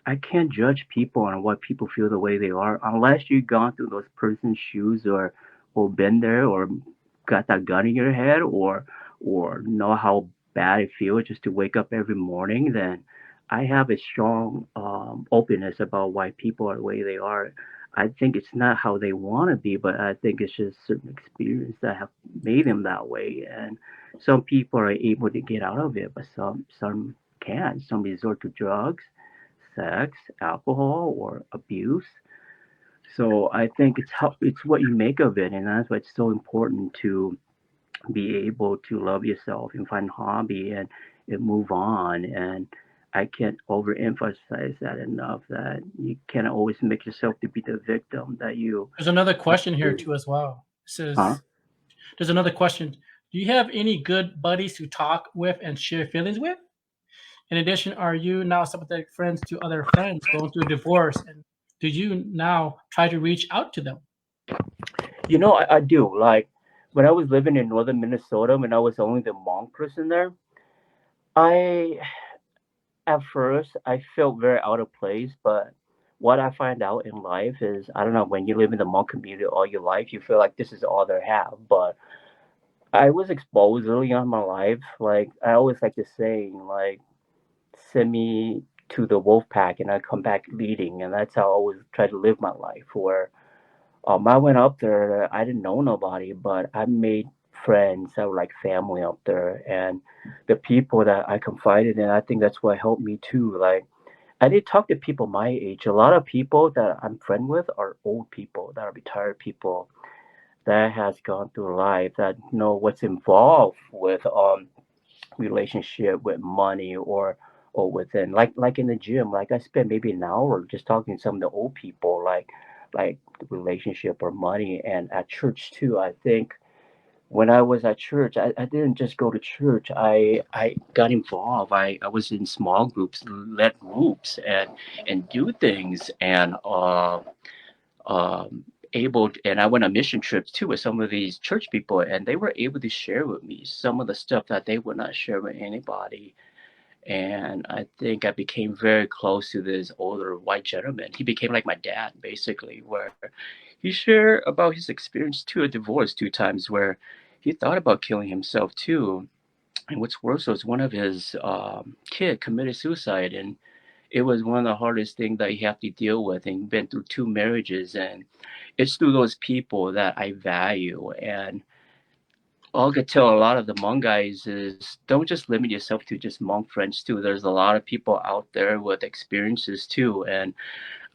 I can't judge people on what people feel the way they are unless you've gone through those person's shoes or been there or got that gun in your head or know how bad it feels just to wake up every morning. Then I have a strong openness about why people are the way they are. I think it's not how they want to be, but I think it's just certain experience that have made them that way. And some people are able to get out of it, but some can't. Some resort to drugs, sex, alcohol, or abuse. So I think it's what you make of it, and that's why it's so important to be able to love yourself and find hobby and move on. And I can't overemphasize that enough. That you can't always make yourself to be the victim that you. There's another question here too as well. It Huh? says, there's another question. Do you have any good buddies to talk with and share feelings with? In addition, are you now sympathetic friends to other friends going through divorce? And do you now try to reach out to them? I do. Like when I was living in northern Minnesota, when I was only the Hmong person there, I at first I felt very out of place, but what I find out in life is I don't know, when you live in the Hmong community all your life, you feel like this is all they have. But I was exposed early on in my life. Like I always like to say, like send me to the wolf pack and I come back leading, and that's how I always try to live my life. Where I went up there, I didn't know nobody, but I made friends that were like family up there, and the people that I confided in, I think that's what helped me too. Like I did talk to people my age. A lot of people that I'm friend with are old people, that are retired people that has gone through life, that know what's involved with relationship with money or within like in the gym. Like I spent maybe an hour just talking to some of the old people, like relationship or money. And at church too, I think when I was at church, I didn't just go to church. I got involved. I was in small groups, led groups, and do things, and able and I went on mission trips too with some of these church people, and they were able to share with me some of the stuff that they would not share with anybody. And I think I became very close to this older white gentleman. He became like my dad, basically, where he shared about his experience too, a divorce 2 times, where he thought about killing himself too. And what's worse was one of his kid committed suicide, and it was one of the hardest things that you have to deal with. And been through 2 marriages, and it's through those people that I value. And all I could tell a lot of the Hmong guys is don't just limit yourself to just Hmong friends too. There's a lot of people out there with experiences too, and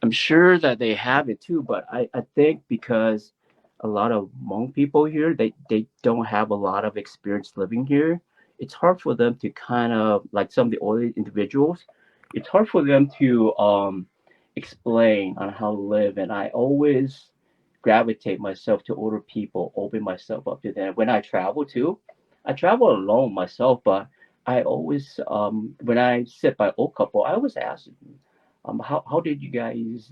I'm sure that they have it too. But I think because a lot of Hmong people here, they don't have a lot of experience living here. It's hard for them to kind of like some of the older individuals. It's hard for them to explain on how to live, and I always gravitate myself to older people, open myself up to them. When I travel too, I travel alone myself, but I always when I sit by old couple, I always ask them, how did you guys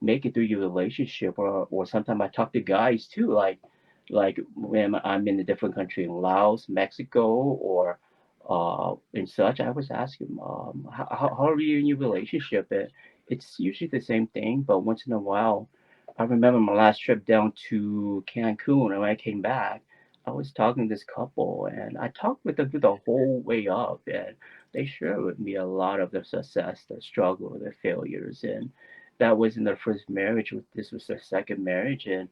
make it through your relationship? Or sometimes I talk to guys too, like when I'm in a different country, in Laos, Mexico, or and such. I always ask him, how are you in your relationship? It's usually the same thing, but once in a while, I remember my last trip down to Cancun, and when I came back, I was talking to this couple, and I talked with them through the whole way up, and they share with me a lot of their success, their struggle, their failures, and that wasn't their first marriage. This was their second marriage, and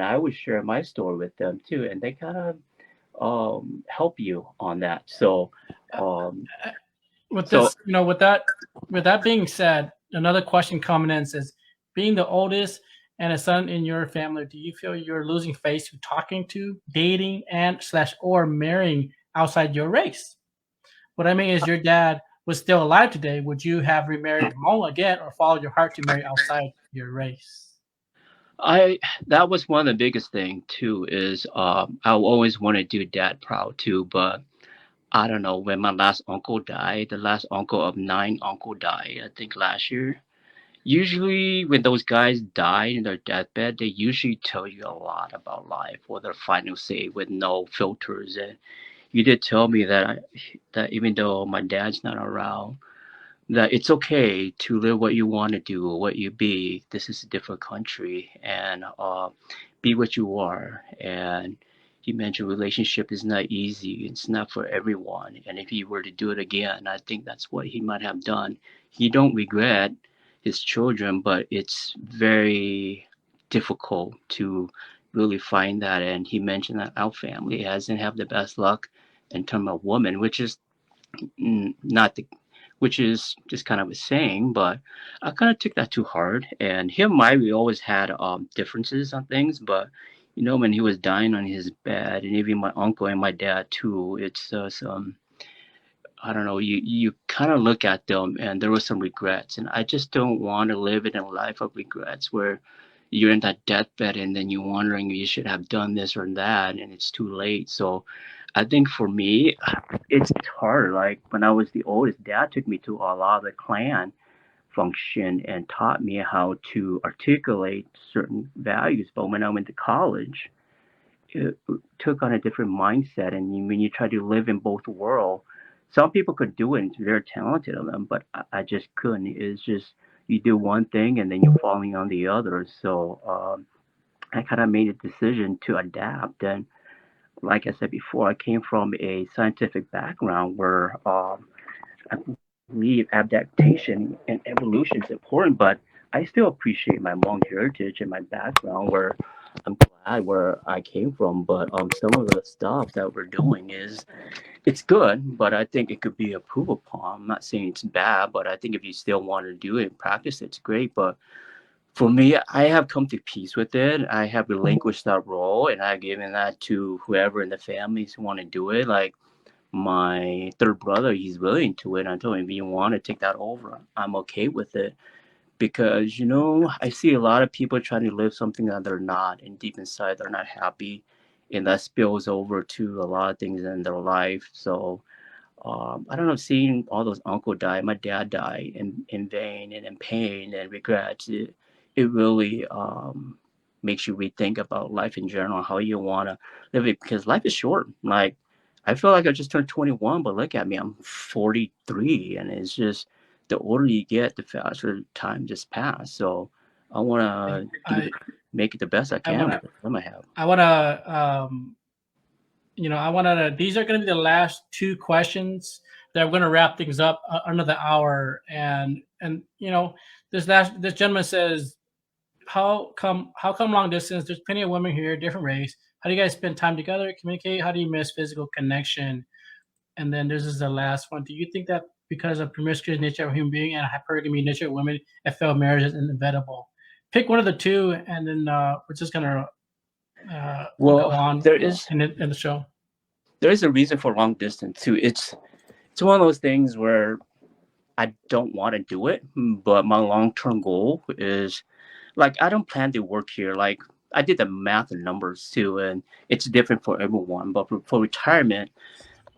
I would share my story with them too, and they kind of help you on that. So, um, With so this, with that being said, another question coming in says, being the oldest and a son in your family, do you feel you're losing face to talking to, dating, and slash or marrying outside your race? What I mean is, your dad was still alive today, would you have remarried Hmong again or followed your heart to marry outside your race? I that was one of the biggest thing too. Is I always want to do dad proud too, but I don't know when my last uncle died. The last uncle of nine uncle died, I think last year. Usually, when those guys die in their deathbed, they usually tell you a lot about life or their final say with no filters. And you did tell me that even though my dad's not around, that it's okay to live what you want to do, what you be. This is a different country, and be what you are. And you mentioned relationship is not easy. It's not for everyone. And if he were to do it again, I think that's what he might have done. He don't regret his children, but it's very difficult to really find that. And he mentioned that our family hasn't have the best luck in terms of women, which is not the which is just kind of a saying, but I kind of took that too hard. And him and I, we always had differences on things, but when he was dying on his bed, and even my uncle and my dad too, it's some I don't know. You kind of look at them, and there were some regrets, and I just don't want to live in a life of regrets where you're in that deathbed and then you're wondering you should have done this or that, and it's too late. So, I think for me, it's hard. Like when I was the oldest, Dad took me to a lot of the clan function and taught me how to articulate certain values. But when I went to college, it took on a different mindset. And when you try to live in both worlds, some people could do it, and it's very talented of them, but I just couldn't. It's just you do one thing and then you're falling on the other. So I kind of made a decision to adapt. And like I said before, I came from a scientific background where I believe adaptation and evolution is important, but I still appreciate my Hmong heritage and my background where I'm glad where I came from. But some of the stuff that we're doing it's good, but I think it could be improved upon. I'm not saying it's bad, but I think if you still want to do it and practice, it's great. But for me, I have come to peace with it. I have relinquished that role, and I've given that to whoever in the families who want to do it. Like my third brother, he's willing to it. I told him, if you want to take that over, I'm okay with it. Because, I see a lot of people trying to live something that they're not, and deep inside, they're not happy. And that spills over to a lot of things in their life. So, I don't know, seeing all those uncle die, my dad die in vain and in pain and regrets, it really makes you rethink about life in general, how you want to live it, because life is short. Like, I feel like I just turned 21, but look at me, I'm 43, and it's just the older you get, the faster time just pass. So I want to I make it the best I I can with wanna the time I have. I wanna I wanna. These are gonna be the last two questions that we're gonna wrap things up under the hour. And this gentleman says, how come long distance? There's plenty of women here, different race. How do you guys spend time together, communicate? How do you miss physical connection? And then this is the last one. Do you think that because of promiscuous nature of human being and hypergamy nature of women, a failed marriage is inevitable? Pick one of the two, and then we're just gonna go Well, on in the show. there is a reason for long distance too. It's one of those things where I don't want to do it, but my long term goal is like I don't plan to work here. Like I did the math and numbers too, and it's different for everyone. But for retirement,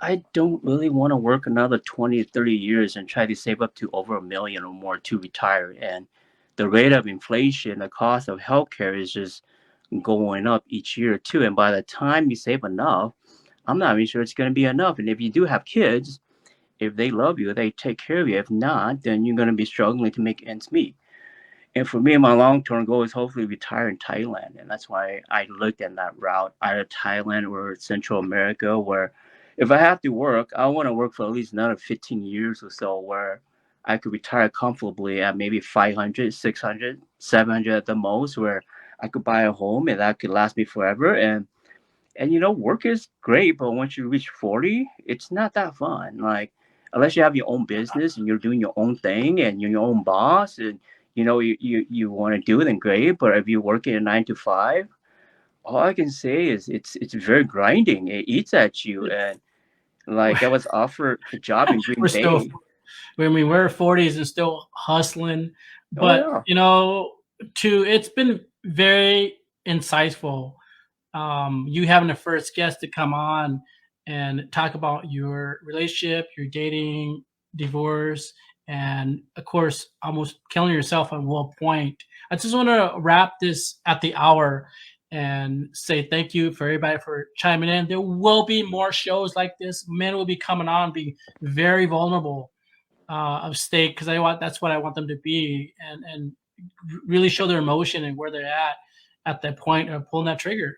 I don't really want to work another 20 to 30 years and try to save up to over a million or more to retire. And the rate of inflation, the cost of healthcare is just going up each year too. And by the time you save enough, I'm not even sure it's going to be enough. And if you do have kids, if they love you, they take care of you. If not, then you're going to be struggling to make ends meet. And for me, my long term goal is hopefully retire in Thailand. And that's why I looked at that route, either Thailand or Central America, where if I have to work, I want to work for at least another 15 years or so where I could retire comfortably at maybe 500, 600, 700 at the most, where I could buy a home and that could last me forever. And work is great, but once you reach 40, it's not that fun. Like, unless you have your own business and you're doing your own thing and you're your own boss and you want to do it, then great. But if you're working a 9 to 5, all I can say is it's very grinding. It eats at you. And like, I was offered a job in Green We're still, Bay. I mean, we're 40s and still hustling, Oh but yeah. it's been very insightful. You having the first guest to come on and talk about your relationship, your dating, divorce, and of course, almost killing yourself at one point. I just want to wrap this at the hour and say thank you for everybody for chiming in. There will be more shows like this. Men will be coming on, being very vulnerable of stake because I want that's what I want them to be and really show their emotion and where they're at that point of pulling that trigger.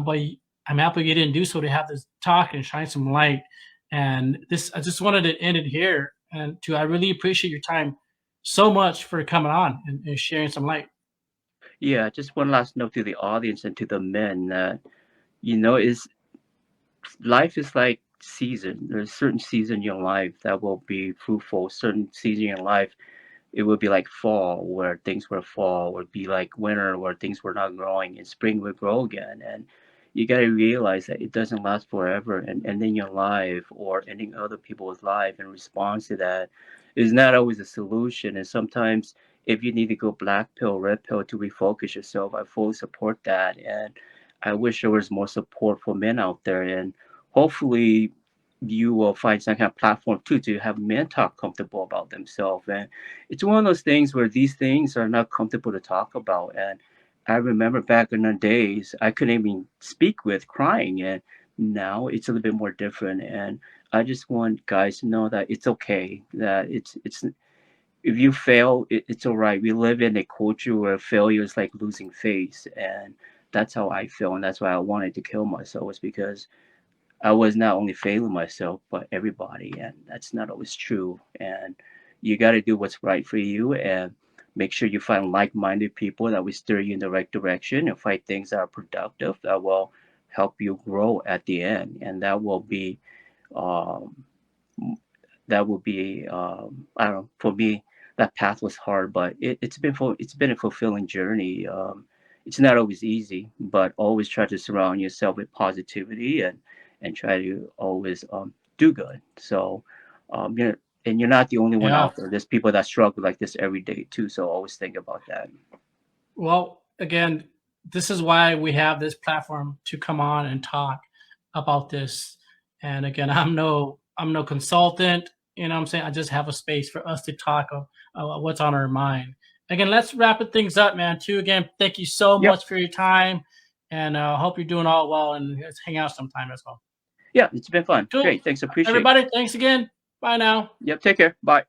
But I'm happy you didn't do so to have this talk and shine some light. And this, I just wanted to end it here. And I really appreciate your time so much for coming on and sharing some light. Yeah, just one last note to the audience and to the men that is life is like season. There's certain season in your life that will be fruitful. Certain season in your life it would be like fall where things were fall, or be like winter where things were not growing, and spring would grow again. And you got to realize that it doesn't last forever, and ending your life or ending other people's life in response to that is not always a solution. And sometimes if you need to go black pill, red pill to refocus yourself, I fully support that. And I wish there was more support for men out there. And hopefully you will find some kind of platform too to have men talk comfortable about themselves. And it's one of those things where these things are not comfortable to talk about. And I remember back in the days, I couldn't even speak with crying. And now it's a little bit more different. And I just want guys to know that it's okay, that it's if you fail, it's all right. We live in a culture where failure is like losing face. And that's how I feel. And that's why I wanted to kill myself, was because I was not only failing myself, but everybody, and that's not always true. And you got to do what's right for you, and make sure you find like-minded people that will steer you in the right direction, and find things that are productive that will help you grow at the end, and um, that will be I don't know. For me, that path was hard, but it's been a fulfilling journey. It's not always easy, but always try to surround yourself with positivity, and try to always do good. So, you know, and you're not the only one Yeah. out there. There's people that struggle like this every day too. So always think about that. Well, again, this is why we have this platform to come on and talk about this. And again, I'm no consultant. You know what I'm saying? I just have a space for us to talk of what's on our mind. Again, let's wrap it things up, man. Too again, thank you so Yep. much for your time, and hope you're doing all well. And let's hang out sometime as well. Yeah, it's been fun. Cool, Great. Thanks. Appreciate it. everybody. Thanks again. Bye now. Yep. Take care. Bye.